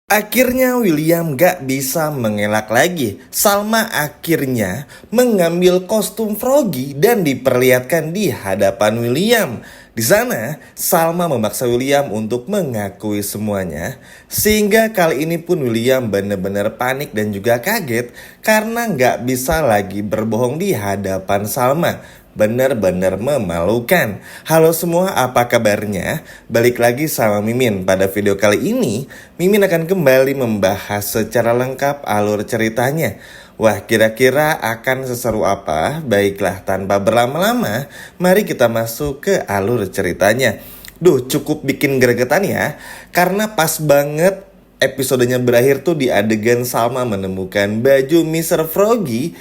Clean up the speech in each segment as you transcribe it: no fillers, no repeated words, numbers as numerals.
Akhirnya William gak bisa mengelak lagi. Salma akhirnya mengambil kostum Froggy dan diperlihatkan di hadapan William. Di sana, Salma memaksa William untuk mengakui semuanya. Sehingga kali ini pun William benar-benar panik dan juga kaget karena gak bisa lagi berbohong di hadapan Salma. Benar-benar memalukan. Halo semua, apa kabarnya? Balik lagi sama Mimin. Pada video kali ini, Mimin akan kembali membahas secara lengkap alur ceritanya. Wah, kira-kira akan seseru apa? Baiklah, tanpa berlama-lama, mari kita masuk ke alur ceritanya. Duh, cukup bikin gregetan ya. Karena pas banget episodenya berakhir tuh di adegan Salma menemukan baju Mr. Froggy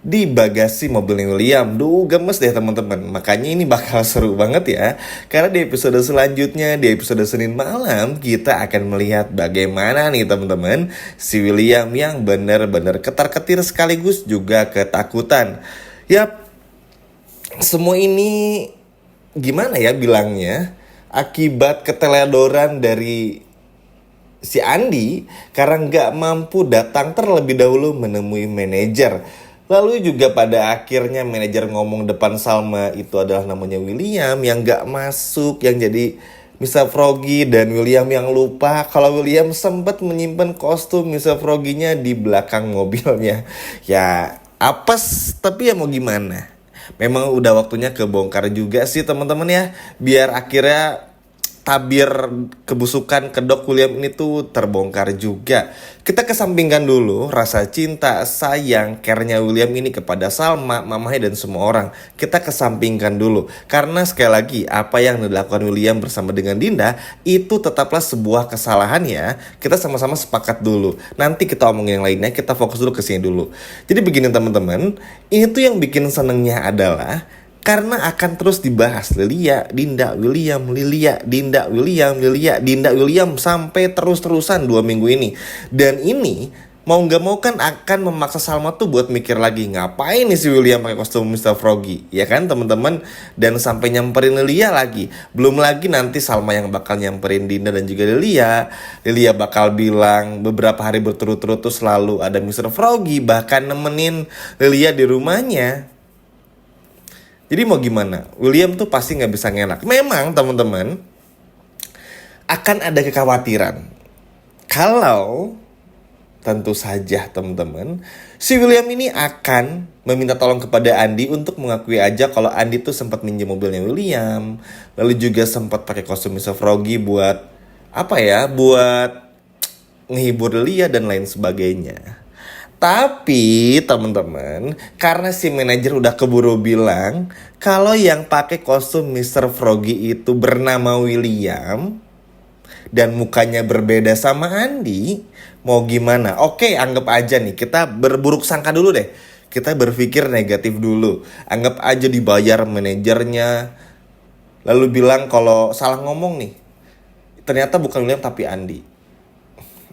di bagasi mobilnya William. Duh, gemes deh teman-teman. Makanya ini bakal seru banget ya. Karena di episode selanjutnya, di episode Senin malam, kita akan melihat bagaimana nih teman-teman, si William yang benar-benar ketar-ketir sekaligus juga ketakutan. Yap, semua ini gimana ya bilangnya, akibat keteledoran dari si Andi karena nggak mampu datang terlebih dahulu menemui manajer. Lalu juga pada akhirnya manajer ngomong depan Salma itu adalah namanya William yang gak masuk, yang jadi Mr. Froggy, dan William yang lupa kalau William sempat menyimpan kostum Mr. Froggy-nya di belakang mobilnya. Ya apes, tapi ya mau gimana. Memang udah waktunya kebongkar juga sih teman-teman ya, biar akhirnya tabir kebusukan kedok William ini tuh terbongkar juga. Kita kesampingkan dulu rasa cinta, sayang, care-nya William ini kepada Salma, mamahnya dan semua orang. Kita kesampingkan dulu. Karena sekali lagi, apa yang dilakukan William bersama dengan Dinda itu tetaplah sebuah kesalahan ya. Kita sama-sama sepakat dulu. Nanti kita omongin yang lainnya, kita fokus dulu ke sini dulu. Jadi begini teman-teman, ini tuh yang bikin senengnya adalah karena akan terus dibahas Lilia, Dinda, William, Lilia, Dinda, William, Lilia, Dinda, William sampai terus-terusan 2 minggu ini. Dan ini mau gak mau kan akan memaksa Salma tuh buat mikir lagi, ngapain nih si William pakai kostum Mr. Froggy, ya kan teman-teman? Dan sampai nyamperin Lilia lagi. Belum lagi nanti Salma yang bakal nyamperin Dinda dan juga Lilia. Lilia bakal bilang beberapa hari berturut-turut tuh selalu ada Mr. Froggy, bahkan nemenin Lilia di rumahnya. Jadi mau gimana? William tuh pasti gak bisa ngelak. Memang teman-teman akan ada kekhawatiran kalau tentu saja teman-teman si William ini akan meminta tolong kepada Andi untuk mengakui aja kalau Andi tuh sempat minjem mobilnya William, lalu juga sempat pakai kostum Mr. Froggy buat apa ya? Buat ngehibur Lia dan lain sebagainya. Tapi teman-teman, karena si manajer udah keburu bilang kalau yang pakai kostum Mr. Froggy itu bernama William dan mukanya berbeda sama Andi, mau gimana? Oke, anggap aja nih, kita berburuk sangka dulu deh. Kita berpikir negatif dulu. Anggap aja dibayar manajernya, lalu bilang kalau salah ngomong nih, ternyata bukan William tapi Andi.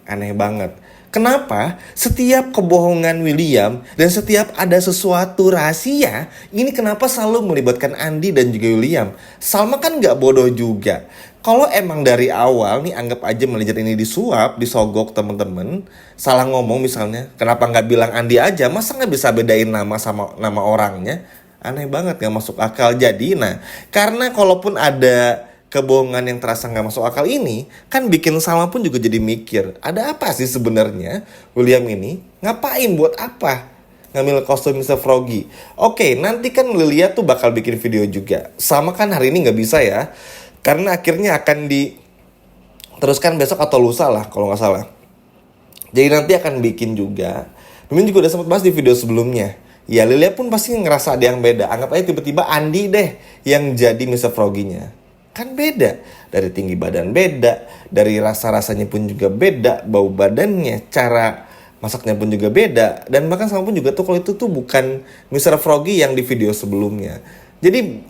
Aneh banget. Kenapa setiap kebohongan William dan setiap ada sesuatu rahasia, ini kenapa selalu melibatkan Andi dan juga William? Salma kan gak bodoh juga. Kalau emang dari awal nih anggap aja manajer ini disuap, disogok temen-temen, salah ngomong misalnya, kenapa gak bilang Andi aja? Masa gak bisa bedain nama sama nama orangnya? Aneh banget, gak masuk akal. Jadi karena kalaupun ada kebohongan yang terasa nggak masuk akal ini kan bikin Salma pun juga jadi mikir, ada apa sih sebenarnya William ini, ngapain, buat apa ngambil kostum Mr. Froggy. Oke, nanti kan Lilia tuh bakal bikin video juga. Salma kan hari ini nggak bisa ya, karena akhirnya akan diteruskan besok atau lusa lah kalau nggak salah. Jadi nanti akan bikin juga. Mimin juga udah sempat bahas di video sebelumnya. Ya Lilia pun pasti ngerasa ada yang beda. Anggap aja tiba-tiba Andi deh yang jadi Mr. Froggy-nya. Kan beda, dari tinggi badan beda, dari rasa-rasanya pun juga beda, bau badannya, cara masaknya pun juga beda, dan bahkan sama pun juga tuh kalau itu tuh bukan Mr. Froggy yang di video sebelumnya. Jadi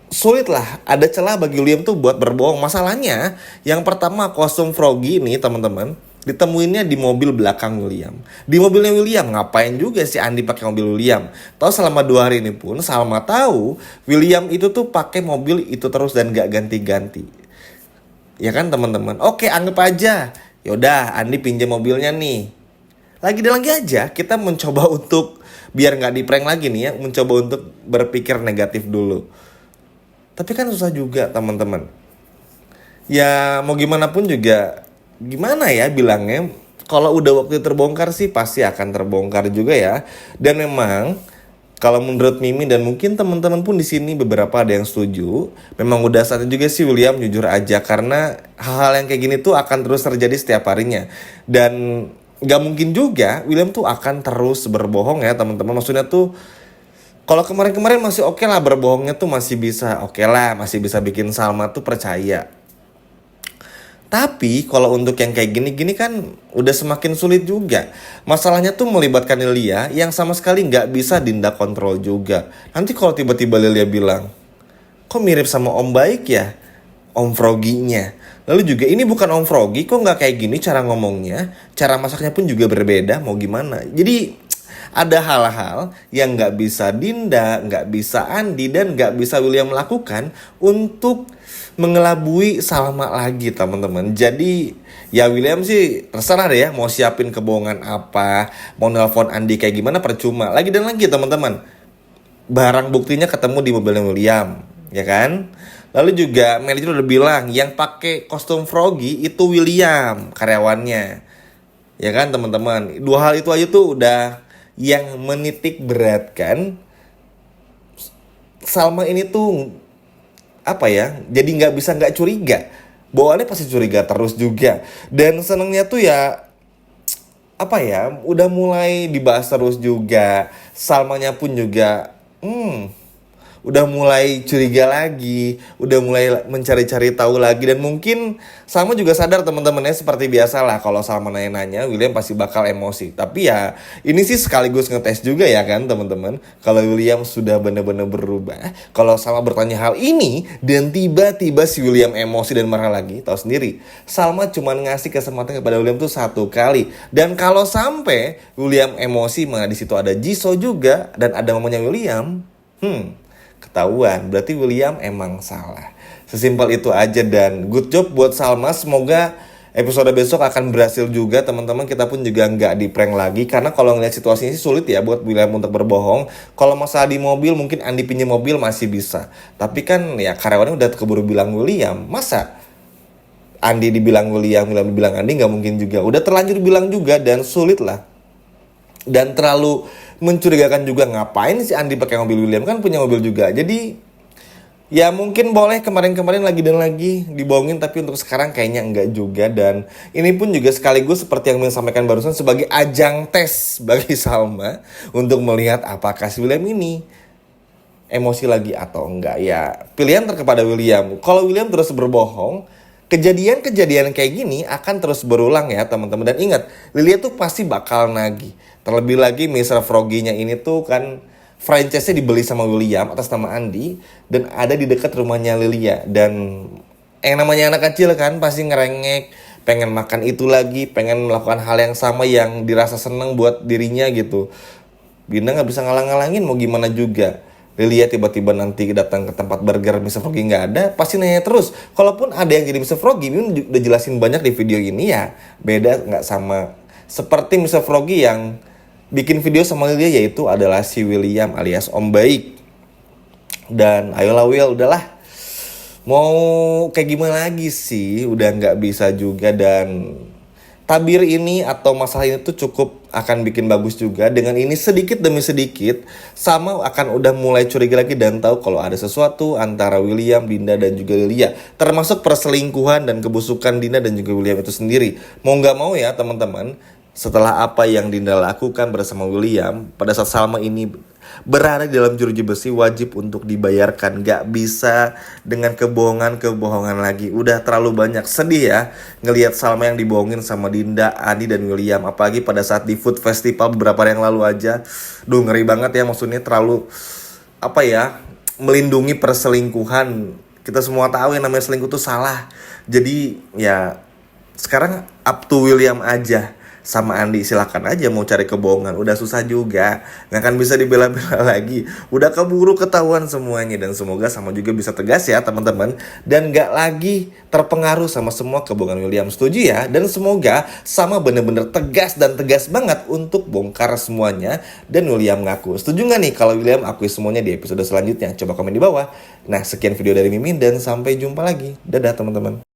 sulit lah, ada celah bagi William tuh buat berbohong. Masalahnya yang pertama, kostum Froggy ini teman-teman ditemuinnya di mobil belakang William. Di mobilnya William, ngapain juga si Andi pakai mobil William? Tahu selama 2 hari ini pun Salma tahu William itu tuh pakai mobil itu terus dan gak ganti-ganti. Ya kan teman-teman? Oke, anggap aja Yaudah, Andi pinjam mobilnya nih. Lagi dan lagi aja kita mencoba untuk biar nggak di prank lagi nih ya, mencoba untuk berpikir negatif dulu. Tapi kan susah juga teman-teman. Ya mau gimana pun juga, gimana ya bilangnya, kalau udah waktu terbongkar sih pasti akan terbongkar juga ya. Dan memang kalau menurut Mimi dan mungkin teman-teman pun di sini beberapa ada yang setuju, memang udah saatnya juga sih William jujur aja, karena hal-hal yang kayak gini tuh akan terus terjadi setiap harinya. Dan nggak mungkin juga William tuh akan terus berbohong ya teman-teman. Maksudnya tuh kalau kemarin-kemarin masih oke lah berbohongnya tuh masih bisa oke lah, masih bisa bikin Salma tuh percaya. Tapi kalau untuk yang kayak gini-gini kan udah semakin sulit juga. Masalahnya tuh melibatkan Lilia yang sama sekali nggak bisa Dinda kontrol juga. Nanti kalau tiba-tiba Lilia bilang, kok mirip sama Om Baik ya? Om Froggy-nya. Lalu juga ini bukan Om Froggy, kok nggak kayak gini cara ngomongnya? Cara masaknya pun juga berbeda, mau gimana? Jadi ada hal-hal yang nggak bisa Dinda, nggak bisa Andi, dan nggak bisa William lakukan untuk mengelabui Salma lagi teman-teman. Jadi ya William sih terserah deh ya mau siapin kebohongan apa, mau nelpon Andi kayak gimana percuma. Lagi dan lagi teman-teman, barang buktinya ketemu di mobilnya William, ya kan? Lalu juga manajer udah bilang yang pakai kostum Froggy itu William karyawannya, ya kan teman-teman. Dua hal itu aja tuh udah yang menitik beratkan Salma ini tuh apa ya, jadi nggak bisa nggak curiga. Bawaannya pasti curiga terus juga. Dan senengnya tuh ya apa ya, udah mulai dibahas terus juga. Salmanya pun juga udah mulai curiga lagi, udah mulai mencari-cari tahu lagi. Dan mungkin Salma juga sadar teman-temannya, seperti biasa lah kalau Salma nanya-nanya William pasti bakal emosi. Tapi ya ini sih sekaligus ngetes juga ya kan teman-teman, kalau William sudah benar-benar berubah. Kalau Salma bertanya hal ini dan tiba-tiba si William emosi dan marah lagi, tahu sendiri Salma cuma ngasih kesempatan kepada William tuh 1 kali. Dan kalau sampai William emosi, mana di situ ada Jisoo juga dan ada mamanya William, ketahuan, berarti William emang salah. Sesimpel itu aja. Dan good job buat Salma. Semoga episode besok akan berhasil juga teman-teman. Kita pun juga nggak di prank lagi, karena kalau ngeliat situasinya sih sulit ya buat William untuk berbohong. Kalau masalah di mobil mungkin Andi pinjam mobil masih bisa, tapi kan ya karyawannya udah keburu bilang William. Masa Andi dibilang William, William dibilang Andi, nggak mungkin juga. Udah terlanjur bilang juga dan sulit lah. Dan terlalu mencurigakan juga, ngapain si Andi pakai mobil William, kan punya mobil juga. Jadi ya mungkin boleh kemarin-kemarin lagi dan lagi dibohongin, tapi untuk sekarang kayaknya enggak juga. Dan ini pun juga sekaligus seperti yang saya sampaikan barusan sebagai ajang tes bagi Salma untuk melihat apakah si William ini emosi lagi atau enggak. Ya pilihan terkepada William. Kalau William terus berbohong, kejadian-kejadian kayak gini akan terus berulang ya teman-teman. Dan ingat, Lilia tuh pasti bakal nagih. Terlebih lagi Mr. Froggy-nya ini tuh kan franchise-nya dibeli sama William atas nama Andi dan ada di dekat rumahnya Lilia. Dan yang namanya anak kecil kan pasti ngerengek, pengen makan itu lagi, pengen melakukan hal yang sama yang dirasa seneng buat dirinya gitu. Dinda nggak bisa ngalang-ngalangin, mau gimana juga. Lilia tiba-tiba nanti datang ke tempat burger Mr. Froggy nggak ada, pasti nanya terus. Kalaupun ada yang jadi Mr. Froggy, Mimin udah jelasin banyak di video ini ya. Beda nggak sama seperti Mr. Froggy yang bikin video sama Lilia, yaitu adalah si William alias Om Baik. Dan ayolah Will, udahlah. Mau kayak gimana lagi sih, udah nggak bisa juga. Dan tabir ini atau masalah ini tuh cukup akan bikin bagus juga. Dengan ini sedikit demi sedikit Sama akan udah mulai curiga lagi dan tahu kalau ada sesuatu antara William, Dinda dan juga Lilia, termasuk perselingkuhan dan kebusukan Dinda dan juga William itu sendiri. Mau nggak mau ya teman-teman, setelah apa yang Dinda lakukan bersama William pada saat Salma ini berada di dalam jeruji besi, wajib untuk dibayarkan. Gak bisa dengan kebohongan lagi. Udah terlalu banyak. Sedih ya ngelihat Salma yang dibohongin sama Dinda, Andi dan William. Apalagi pada saat di food festival beberapa hari yang lalu aja. Duh, ngeri banget ya. Maksudnya terlalu apa ya, melindungi perselingkuhan. Kita semua tahu yang namanya selingkuh itu salah. Jadi ya sekarang up to William aja. sama Andi silakan aja mau cari kebohongan. Udah susah juga, nggak akan bisa dibela-bela lagi. Udah keburu ketahuan semuanya. Dan semoga sama juga bisa tegas ya teman-teman, dan nggak lagi terpengaruh sama semua kebohongan William. Setuju ya? Dan semoga sama bener-bener tegas dan tegas banget untuk bongkar semuanya. Dan William ngaku. Setuju nggak nih kalau William akui semuanya di episode selanjutnya? Coba komen di bawah. Nah, sekian video dari Mimin dan sampai jumpa lagi. Dadah teman-teman.